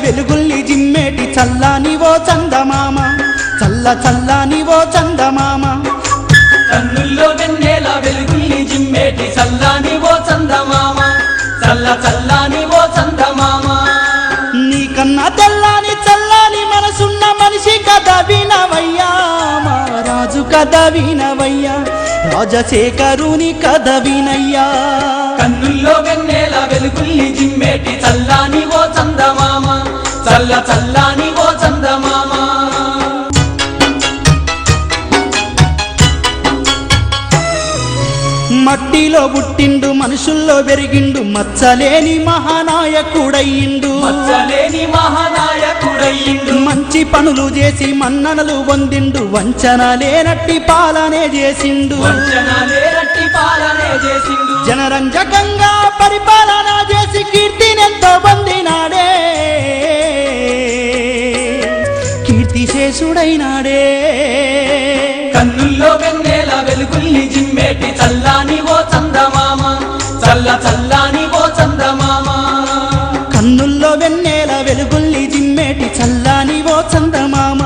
వెలుగుల్ని జిమ్మేటి చల్లాని ఓ చందమామ చల్ల చల్లాని ఓ చందమామ కన్నుల్లో వెన్నెల వెలుగుల్ని జిమ్మేటి చల్లాని ఓ చందమామ చల్ల చల్లాని ఓ చందమామ నీకన్నా తెల్లాని చల్లాని మనసున్న మనిషి కథ వినవయ్యా మహారాజు కథ వినవయ్యా రాజశేఖరుని కథ వినయ్యా కన్నుల్లో వెన్నెల వెలుగుల్ని జిమ్మేటి చల్లాని ఓ చందమామ చల్ల చల్లాని ఓ చందమామ మట్టిలో పుట్టిండు మనుషుల్లో పెరిగిండు మచ్చలేని మహానాయకుడయ్యిండు మచ్చలేని మహానాయకుడయ్యిండు మంచి పనులు చేసి మన్ననలు పొందిండు వంచన లేనట్టి పాలనే చేసిండు వంచన లేనట్టి పాలనే చేసిండు జనరంజకంగా పరిపాలన చేసి కీర్తినెంతో పొందినాడే కీర్తిశేషుడైనాడే కన్నుల్లో వెన్నెల వెలుగుల్ని జిమ్మేటి చల్లాని ఓ చందమామ చల్ల చల్లాని ఓ చందమామ కన్నుల్లో వెన్నెల వెలుగుల్ని జిమ్మేటి చల్లాని ఓ చందమామ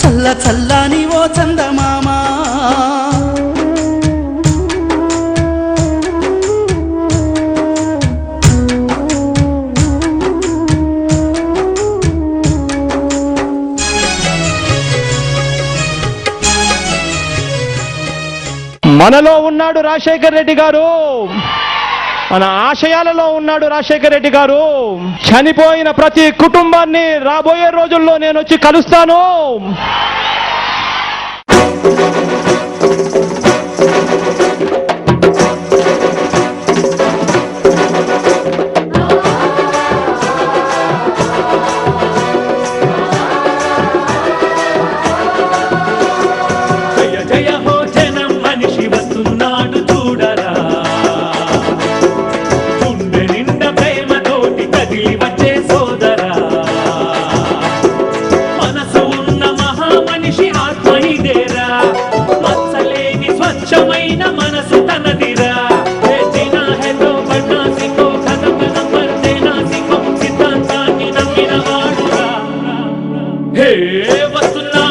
చల్ల చల్లాని ఓ చందమామ మనలో ఉన్నాడు రాజశేఖర్ రెడ్డి గారు, మన ఆశయాలలో ఉన్నాడు రాజశేఖర్ రెడ్డి గారు. చనిపోయిన ప్రతి కుటుంబాన్ని రాబోయే రోజుల్లో నేను వచ్చి కలుస్తాను. వస్తున్నా